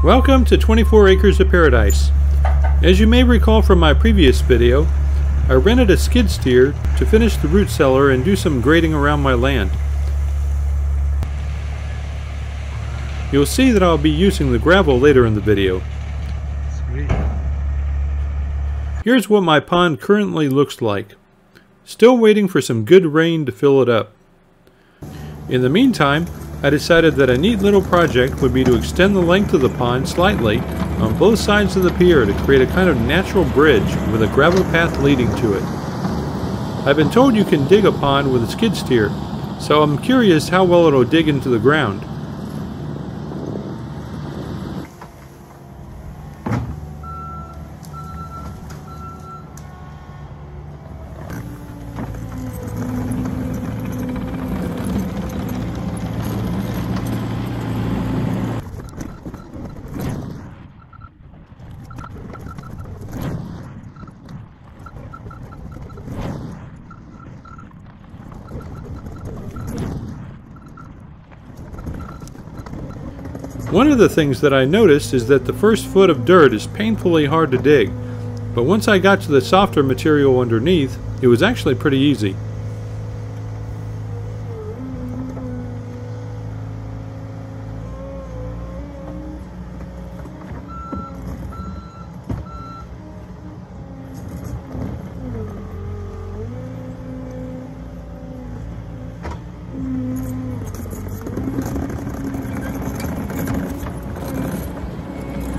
Welcome to 24 Acres of Paradise. As you may recall from my previous video, I rented a skid steer to finish the root cellar and do some grading around my land. You'll see that I'll be using the gravel later in the video. Sweet. Here's what my pond currently looks like. Still waiting for some good rain to fill it up. In the meantime, I decided that a neat little project would be to extend the length of the pond slightly on both sides of the pier to create a kind of natural bridge with a gravel path leading to it. I've been told you can dig a pond with a skid steer, so I'm curious how well it'll dig into the ground. One of the things that I noticed is that the first foot of dirt is painfully hard to dig, but once I got to the softer material underneath, it was actually pretty easy.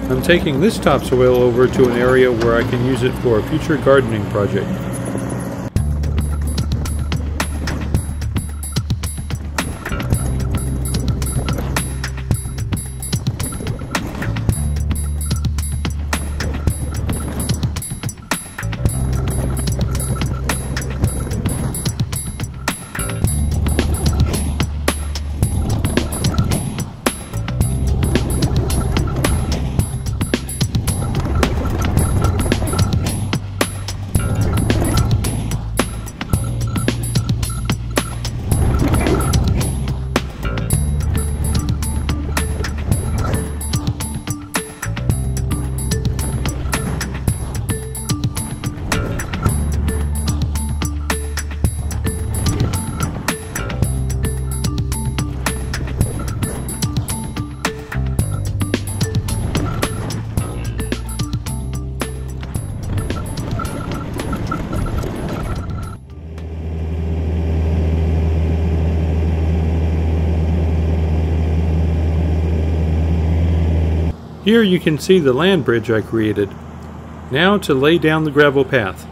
I'm taking this topsoil over to an area where I can use it for a future gardening project. Here you can see the land bridge I created. Now to lay down the gravel path.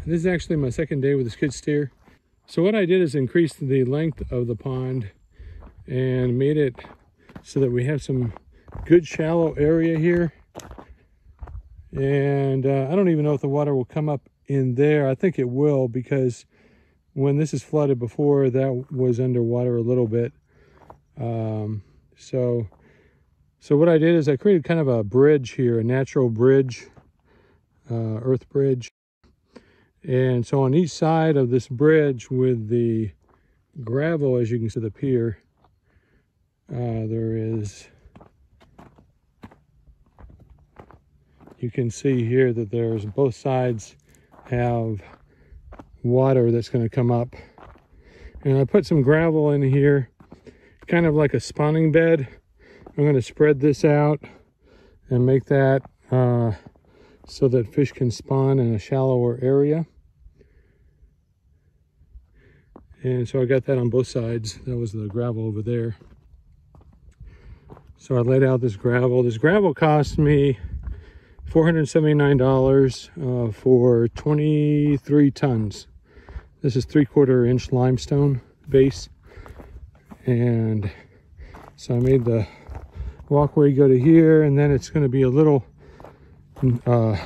This is actually my second day with the skid steer. So what I did is increase the length of the pond and made it so that we have some good shallow area here. And I don't even know if the water will come up in there. I think it will, because when this is flooded before, that was underwater a little bit. So what I did is I created kind of a bridge here, a natural bridge, earth bridge. And so on each side of this bridge with the gravel, as you can see the pier, there is, you can see here that there's both sides have water that's going to come up. And I put some gravel in here, kind of like a spawning bed. I'm going to spread this out and make that so that fish can spawn in a shallower area. And so I got that on both sides. That was the gravel over there. So I laid out this gravel. This gravel cost me $479 for 23 tons. This is 3/4 inch limestone base. And so I made the walkway go to here, and then it's going to be a little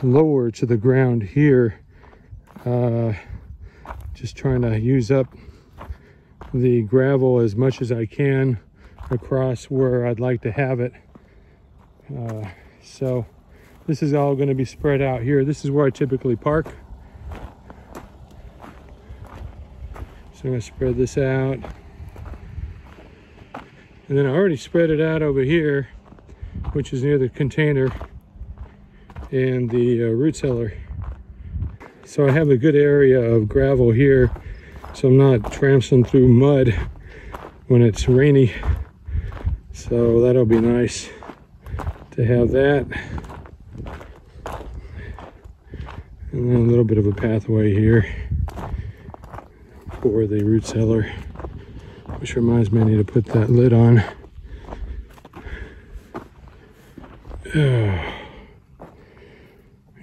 lower to the ground here. Just trying to use up the gravel as much as I can across where I'd like to have it. So this is all going to be spread out here. This is where I typically park. So I'm going to spread this out. And then I already spread it out over here, which is near the container and the root cellar. So I have a good area of gravel here, so I'm not trampling through mud when it's rainy. So that'll be nice to have that. And then a little bit of a pathway here for the root cellar, which reminds me I need to put that lid on.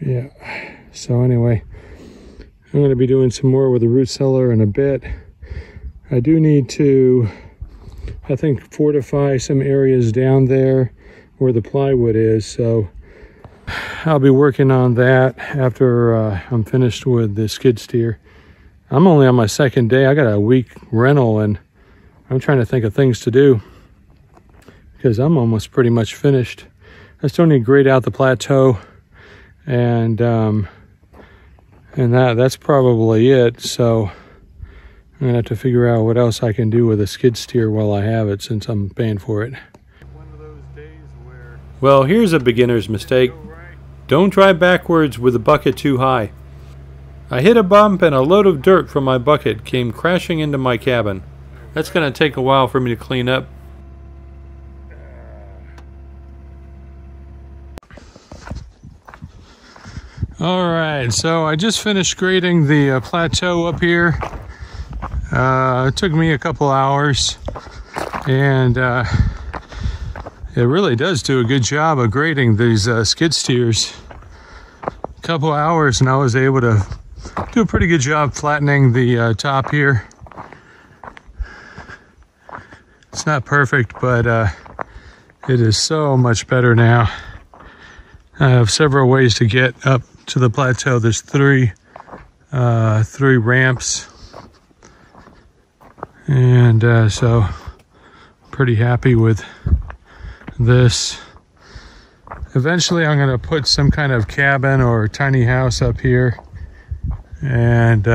Yeah, so anyway, I'm going to be doing some more with the root cellar in a bit. I do need to, I think, fortify some areas down there where the plywood is, so I'll be working on that after I'm finished with the skid steer. I'm only on my second day. I got a week rental, and I'm trying to think of things to do because I'm almost pretty much finished. I still need to grade out the plateau, and that's probably it. So I'm gonna have to figure out what else I can do with a skid steer while I have it, since I'm paying for it. Well, here's a beginner's mistake. Don't drive backwards with the bucket too high. I hit a bump and a load of dirt from my bucket came crashing into my cabin. That's gonna take a while for me to clean up. Alright, so I just finished grading the plateau up here. It took me a couple hours, and it really does do a good job of grading these skid steers. A couple hours and I was able to do a pretty good job flattening the top here. It's not perfect, but it is so much better now. I have several ways to get up to the plateau. There's three ramps, and so pretty happy with this. Eventually I'm going to put some kind of cabin or tiny house up here, and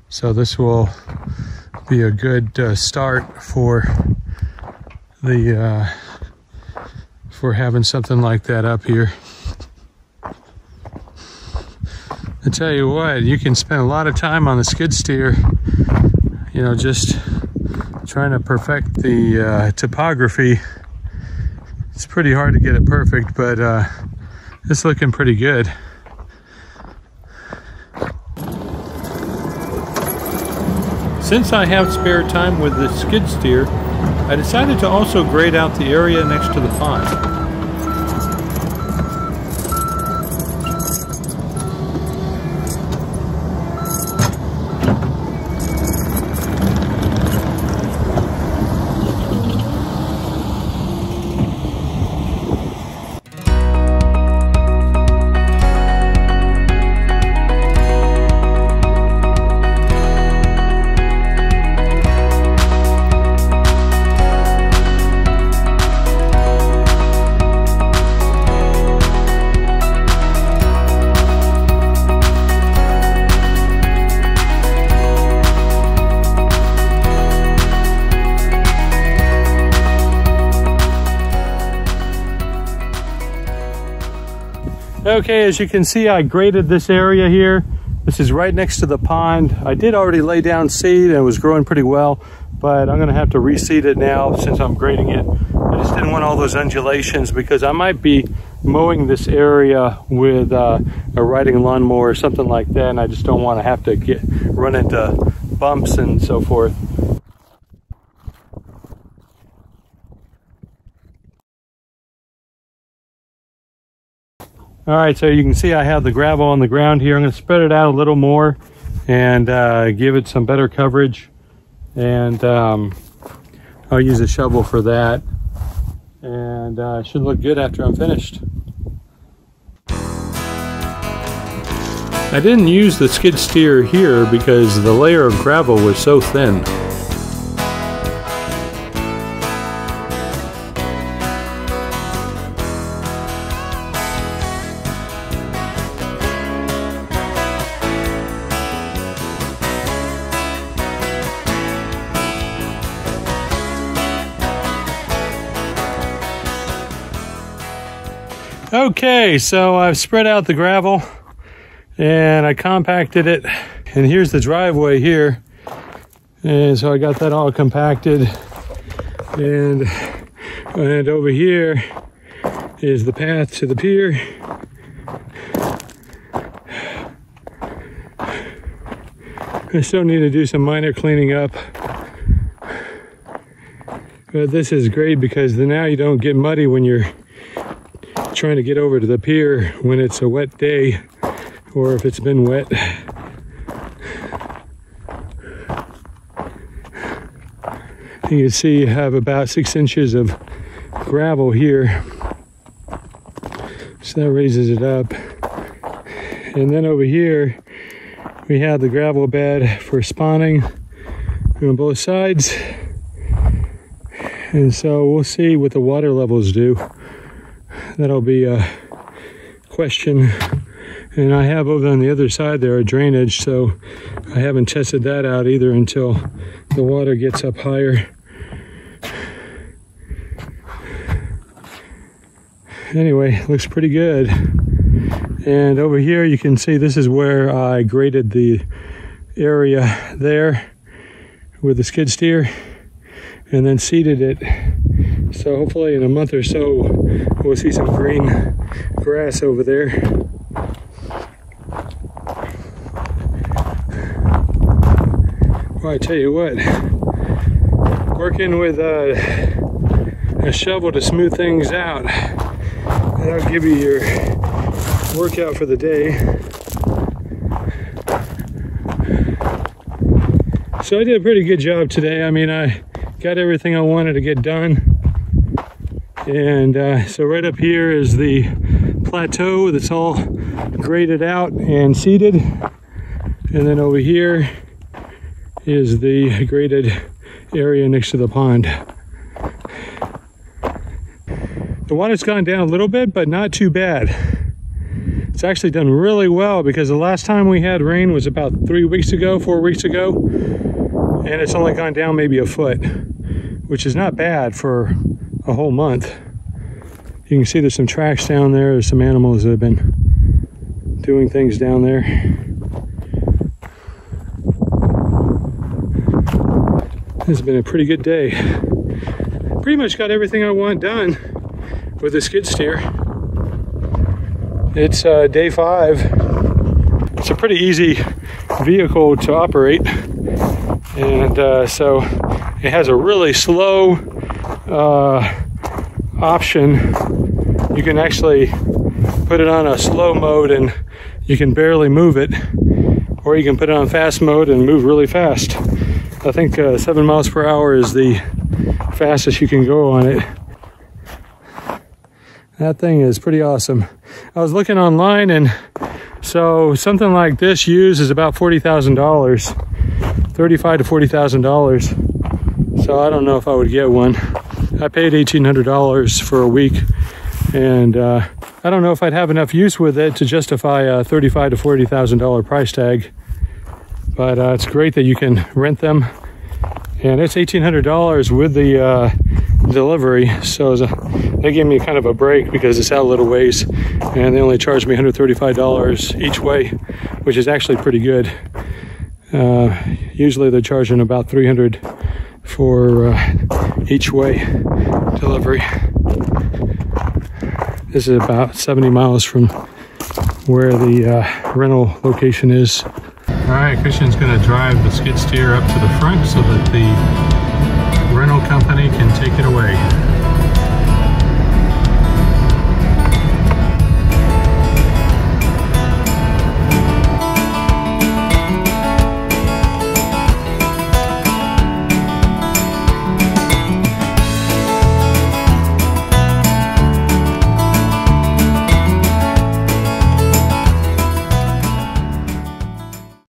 so this will be a good start for the for having something like that up here. I tell you what, you can spend a lot of time on the skid steer, you know, just trying to perfect the topography. It's pretty hard to get it perfect, but it's looking pretty good. Since I have spare time with the skid steer, I decided to also grade out the area next to the pond. Okay, as you can see, I graded this area here. This is right next to the pond. I did already lay down seed and it was growing pretty well, but I'm gonna have to reseed it now since I'm grading it. I just didn't want all those undulations because I might be mowing this area with a riding lawnmower or something like that, and I just don't want to have to run into bumps and so forth. All right, so you can see I have the gravel on the ground here. I'm going to spread it out a little more and give it some better coverage. And I'll use a shovel for that. And it should look good after I'm finished. I didn't use the skid steer here because the layer of gravel was so thin. Okay, so I've spread out the gravel and I compacted it, and here's the driveway here, and so I got that all compacted, and over here is the path to the pier. I still need to do some minor cleaning up, but this is great because now you don't get muddy when you're trying to get over to the pier when it's a wet day or if it's been wet. You can see you have about 6 inches of gravel here, so that raises it up. And then over here we have the gravel bed for spawning on both sides, and so we'll see what the water levels do. That'll be a question. And I have over on the other side there a drainage, so I haven't tested that out either until the water gets up higher. Anyway, looks pretty good. And over here you can see this is where I graded the area there with the skid steer and then seeded it. So hopefully in a month or so we'll see some green grass over there. Well, I tell you what, working with a shovel to smooth things out, that'll give you your workout for the day. So I did a pretty good job today. I mean, I got everything I wanted to get done. And so right up here is the plateau that's all graded out and seeded. And then over here is the graded area next to the pond. The water's gone down a little bit, but not too bad. It's actually done really well because the last time we had rain was about 4 weeks ago, and it's only gone down maybe a foot, which is not bad for a whole month. You can see there's some tracks down there. There's some animals that have been doing things down there. This has been a pretty good day. Pretty much got everything I want done with the skid steer. It's day 5. It's a pretty easy vehicle to operate, and so it has a really slow option. You can actually put it on a slow mode and you can barely move it, or you can put it on fast mode and move really fast. I think 7 miles per hour is the fastest you can go on it. That thing is pretty awesome. I was looking online, and so something like this used is about $40,000, $35,000 to $40,000. So I don't know if I would get one. I paid $1,800 for a week, and I don't know if I'd have enough use with it to justify a $35,000 to $40,000 price tag. But it's great that you can rent them, and it's $1,800 with the delivery. So They gave me kind of a break because it's out a little ways, and they only charged me $135 each way, which is actually pretty good. Usually they're charging about $300 for each way delivery. This is about 70 miles from where the rental location is. All right, Christian's going to drive the skid steer up to the front so that the rental company can take it away.